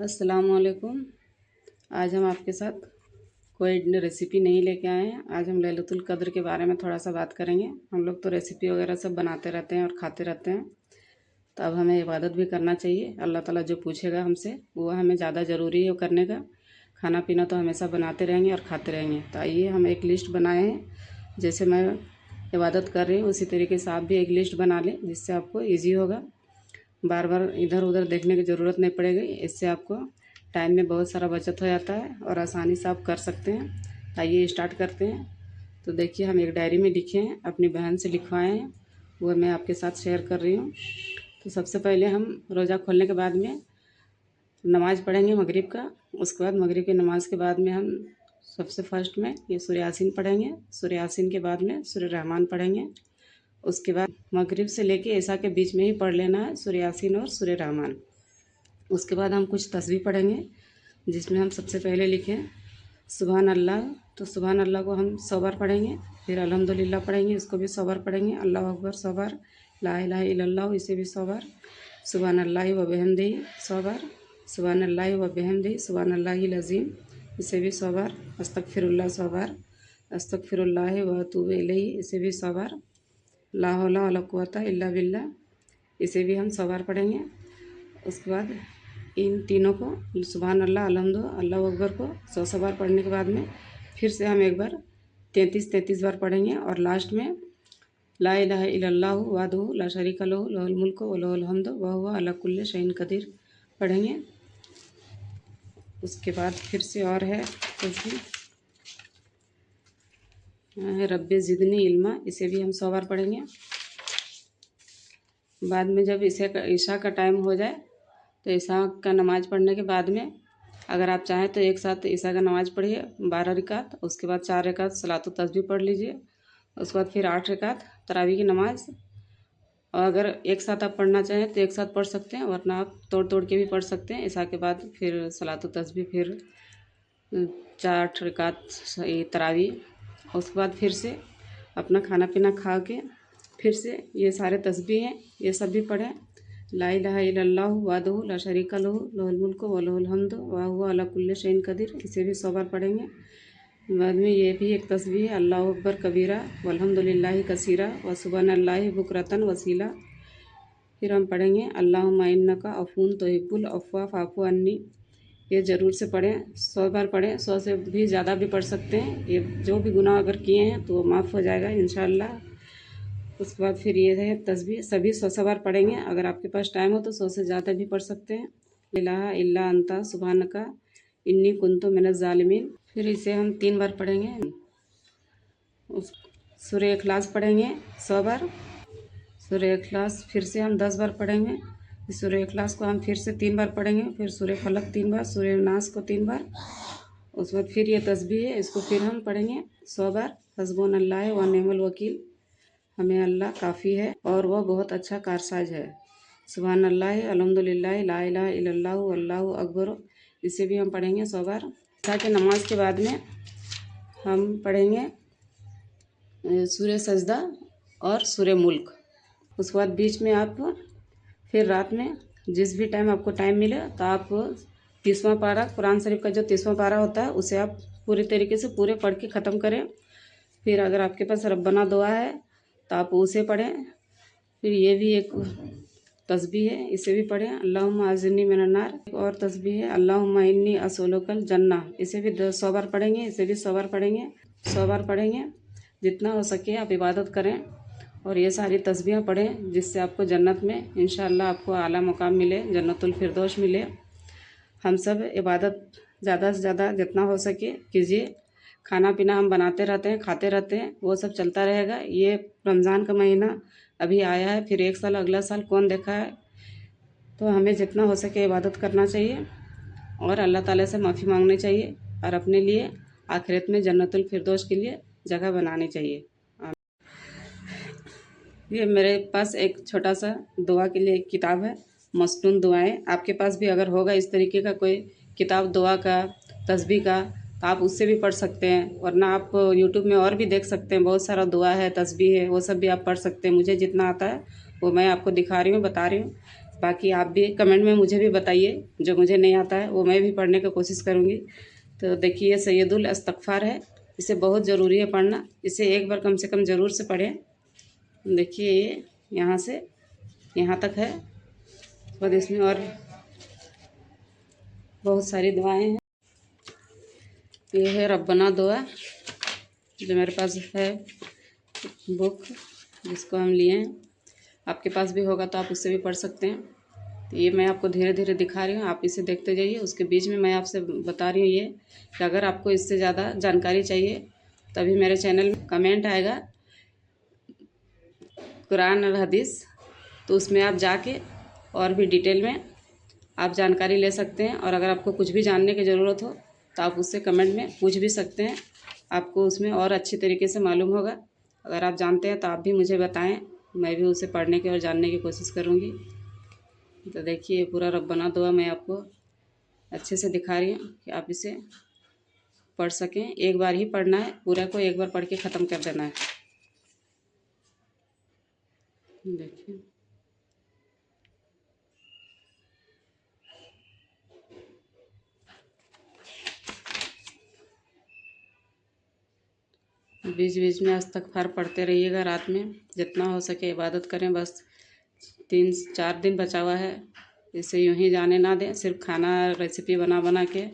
अस्सलामुअलैकुम। आज हम आपके साथ कोई रेसिपी नहीं लेके आए हैं। आज हम लैलतुल क़द्र के बारे में थोड़ा सा बात करेंगे। हम लोग तो रेसिपी वगैरह सब बनाते रहते हैं और खाते रहते हैं, तो अब हमें इबादत भी करना चाहिए। अल्लाह ताला जो पूछेगा हमसे वो हमें ज़्यादा ज़रूरी है वो करने का। खाना पीना तो हमेशा बनाते रहेंगे और खाते रहेंगे। तो आइए हम एक लिस्ट बनाए हैं, जैसे मैं इबादत कर रही हूँ उसी तरीके से आप भी एक लिस्ट बना लें, जिससे आपको ईजी होगा। बार बार इधर उधर देखने की ज़रूरत नहीं पड़ेगी। इससे आपको टाइम में बहुत सारा बचत हो जाता है और आसानी से आप कर सकते हैं। आइए स्टार्ट करते हैं। तो देखिए, हम एक डायरी में लिखे हैं, अपनी बहन से लिखवाए हैं, वो मैं आपके साथ शेयर कर रही हूँ। तो सबसे पहले हम रोज़ा खोलने के बाद में नमाज़ पढ़ेंगे मगरिब का। उसके बाद मगरिब की नमाज़ के बाद में हम सबसे फर्स्ट में ये सूरह यासीन पढ़ेंगे। सूरह यासीन के बाद में सूरह रहमान पढ़ेंगे। उसके बाद मगरिब से लेके ऐसा के बीच में ही पढ़ लेना है सूरह यासीन और सूरह रहमान। उसके बाद हम कुछ तस्बीह पढ़ेंगे, जिसमें हम सबसे पहले लिखें सुबहान अल्लाह। तो सुबहान अल्लाह को हम 100 बार पढ़ेंगे। फिर अल्हम्दुलिल्लाह पढ़ेंगे, इसको भी 100 बार पढ़ेंगे। अल्लाह अकबर 100 बार। ला इलाहा इल्लल्लाह, इसे भी 100 बार। सुबहान अल्लाह व बिहम्दिही 100 बार। सुबहान अल्लाह व बिहम्दिही सुबहान अल्लाहिल अज़ीम, इसे भी 100 बार। अस्तगफिरुल्लाह 100 बार। अस्तगफिरुल्लाह व अतूबु इलैहि, इसे भी 100 बार। ला हौला वला कुव्वता इल्ला बिल्लाह, इसे भी हम 100 बार पढ़ेंगे। उसके बाद इन तीनों को सुबहान अल्लाह, अल्हम्दुलिल्लाह, अल्लाहु अकबर को 100 बार पढ़ने के बाद में फिर से हम एक बार 33 बार पढ़ेंगे। और लास्ट में ला इलाहा इल्लल्लाहु वहदहु ला शरीका लहु लहुल मुल्कु व लहुल हम्दु व हुवा अला कुल्लि शैइन कदीर पढ़ेंगे। उसके बाद फिर से और है रब्बे ज़िदनी इल्मा, इसे भी हम 100 बार पढ़ेंगे। बाद में जब ईशा का टाइम हो जाए तो ईशा का नमाज़ पढ़ने के बाद में अगर आप चाहें तो एक साथ ईशा का नमाज़ पढ़िए 12 रकात। उसके बाद 4 रकात सलातो तस्बीह पढ़ लीजिए। उसके बाद फिर 8 रकात तरावी की नमाज़। और अगर एक साथ आप पढ़ना चाहें तो एक साथ पढ़ सकते हैं, वरना आप तोड़ तोड़ के भी पढ़ सकते हैं। ईशा के बाद फिर सलातो तस्बीह, फिर 4 रकात तरावी। उसके बाद फिर से अपना खाना पीना खा के फिर से ये सारे तस्बीह हैं, ये सब भी पढ़ें। ला इलाहा इल्लल्लाहु वहदहु ला शरीका लहु लहुल मुल्कु व लहुल हम्दु व हुवा अला कुल्लि शैइन कदीर, इसे भी 100 बार पढ़ेंगे। बाद में ये भी एक तस्बीह है, अल्लाहु अकबर कबीरा वल्हम्दुलिल्लाहि कसीरा व सुबहानल्लाहि बुकरतन वसीला। फिर हम पढ़ेंगे अल्लाहुम्मा इन्नका अफ़ून तुहिब्बुल अफ़्वा फ़अफ़ु अन्नी, ये ज़रूर से पढ़ें। 100 बार पढ़ें, 100 से भी ज़्यादा भी पढ़ सकते हैं। ये जो भी गुनाह अगर किए हैं तो माफ़ हो जाएगा इंशाअल्लाह। उसके बाद फिर ये है तस्बीह, सभी 100 बार पढ़ेंगे। अगर आपके पास टाइम हो तो 100 से ज़्यादा भी पढ़ सकते हैं। इलाहा इल्ला अंता सुबहानका इन्नी कुन्तु मिनज़ ज़ालिमीन, फिर इसे हम 3 बार पढ़ेंगे। उस सूरह इखलास पढ़ेंगे 100 बार। सूरह इखलास फिर से हम 10 बार पढ़ेंगे। इस सूरह इखलास को हम फिर से 3 बार पढ़ेंगे। फिर सूरह फलक 3 बार, सूरह नास को 3 बार। उसके बाद फिर ये तस्बीह है, इसको फिर हम पढ़ेंगे 100 बार। हस्बुनल्लाह व निअमल वकील, हमें अल्लाह काफ़ी है और वह बहुत अच्छा कारसाज है। सुबहान अल्लाह अल्हम्दुलिल्लाह ला इलाहा इल्लल्लाहु अल्लाहु अकबर, इसे भी हम पढ़ेंगे 100 बार। ईशा के नमाज के बाद में हम पढ़ेंगे सूरह सजदा और सूरह मुल्क। उसके बाद बीच में आप फिर रात में जिस भी टाइम आपको टाइम मिले तो आप 30वां पारा, कुरान शरीफ का जो 30वां पारा होता है उसे आप पूरी तरीके से पूरे पढ़ के ख़त्म करें। फिर अगर आपके पास रब्बना दुआ है तो आप उसे पढ़ें। फिर ये भी एक तस्बीह है, इसे भी पढ़ें। अल्लाहुम्मा अज़्ज़िनी मिनन नार, एक और तस्बीह है अल्लाहुम्मा इन्नी असअलुकल जन्नह, इसे भी 100 बार पढ़ेंगे। इसे भी 100 बार पढ़ेंगे, 100 बार पढ़ेंगे। जितना हो सके आप इबादत करें और ये सारी तस्बीह पढ़ें, जिससे आपको जन्नत में इंशाअल्लाह आपको आला मुकाम मिले, जन्नतुल फिरदौस मिले। हम सब इबादत ज़्यादा से ज़्यादा जितना हो सके कीजिए। खाना पीना हम बनाते रहते हैं, खाते रहते हैं, वो सब चलता रहेगा। ये रमज़ान का महीना अभी आया है, फिर एक साल अगला साल कौन देखा है। तो हमें जितना हो सके इबादत करना चाहिए और अल्लाह ताला से माफ़ी मांगनी चाहिए और अपने लिए आखिरत में जन्नतुल फिरदौस के लिए जगह बनानी चाहिए। ये मेरे पास एक छोटा सा दुआ के लिए एक किताब है, मस्तून दुआएं। आपके पास भी अगर होगा इस तरीके का कोई किताब दुआ का, तस्बीह का, तो आप उससे भी पढ़ सकते हैं। वरना आप यूट्यूब में और भी देख सकते हैं, बहुत सारा दुआ है, तस्बीह है, वो सब भी आप पढ़ सकते हैं। मुझे जितना आता है वो मैं आपको दिखा रही हूँ, बता रही हूँ। बाकी आप भी कमेंट में मुझे भी बताइए, जो मुझे नहीं आता है वो मैं भी पढ़ने की कोशिश करूँगी। तो देखिए ये सैयदुल इस्तग़फ़ार है, इसे बहुत ज़रूरी है पढ़ना, इसे एक बार कम से कम ज़रूर से पढ़ें। देखिए ये यहाँ से यहाँ तक है, बाद इसमें और बहुत सारी दुआएं हैं। ये है रब्बना दुआ, जो मेरे पास है बुक, जिसको हम लिए हैं। आपके पास भी होगा तो आप उससे भी पढ़ सकते हैं। तो ये मैं आपको धीरे धीरे दिखा रही हूँ, आप इसे देखते जाइए। उसके बीच में मैं आपसे बता रही हूँ ये कि अगर आपको इससे ज़्यादा जानकारी चाहिए तभी मेरे चैनल में कमेंट आएगा कुरान और हदीस, तो उसमें आप जाके और भी डिटेल में आप जानकारी ले सकते हैं। और अगर आपको कुछ भी जानने की ज़रूरत हो तो आप उससे कमेंट में पूछ भी सकते हैं, आपको उसमें और अच्छी तरीके से मालूम होगा। अगर आप जानते हैं तो आप भी मुझे बताएं, मैं भी उसे पढ़ने की और जानने की कोशिश करूँगी। तो देखिए पूरा रब्बना दुआ मैं आपको अच्छे से दिखा रही हूँ कि आप इसे पढ़ सकें। एक बार ही पढ़ना है, पूरा को एक बार पढ़ के ख़त्म कर देना है। देखिए बीच बीच में इस्तग़फ़ार पढ़ते रहिएगा। रात में जितना हो सके इबादत करें। बस 3-4 दिन बचा हुआ है, इसे यूं ही जाने ना दें। सिर्फ खाना रेसिपी बना बना के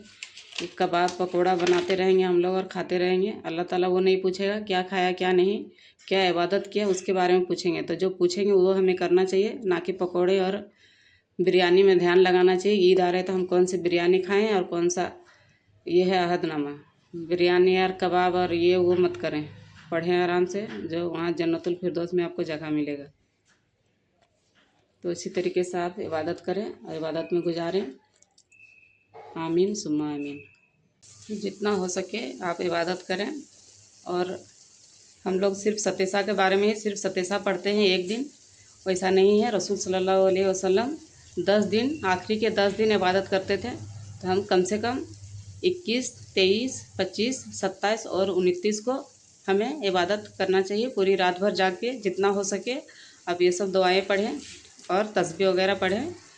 कबाब पकोड़ा बनाते रहेंगे हम लोग और खाते रहेंगे। अल्लाह ताला वो नहीं पूछेगा क्या खाया क्या नहीं, क्या इबादत किया, उसके बारे में पूछेंगे। तो जो पूछेंगे वो हमें करना चाहिए, ना कि पकोड़े और बिरयानी में ध्यान लगाना चाहिए। ईद आ रहे तो हम कौन सी बिरयानी खाएं और कौन सा ये है अहदनामा। बिरयानी और कबाब और ये वो मत करें, पढ़ें आराम से, जो वहाँ जन्नतुल फिरदौस में आपको जगह मिलेगा। तो इसी तरीके से आप इबादत करें और इबादत में गुजारें। आमीन सुम्मा आमीन। जितना हो सके आप इबादत करें। और हम लोग सिर्फ सतेसा के बारे में ही सिर्फ सतेसा पढ़ते हैं एक दिन, वैसा नहीं है। रसूल सल्लल्लाहु अलैहि वसल्लम 10 दिन, आखिरी के 10 दिन इबादत करते थे। तो हम कम से कम 21, 23, 25, 27 और 29 को हमें इबादत करना चाहिए, पूरी रात भर जाग के जितना हो सके। अब ये सब दुआएं पढ़ें और तस्बीह वगैरह पढ़ें।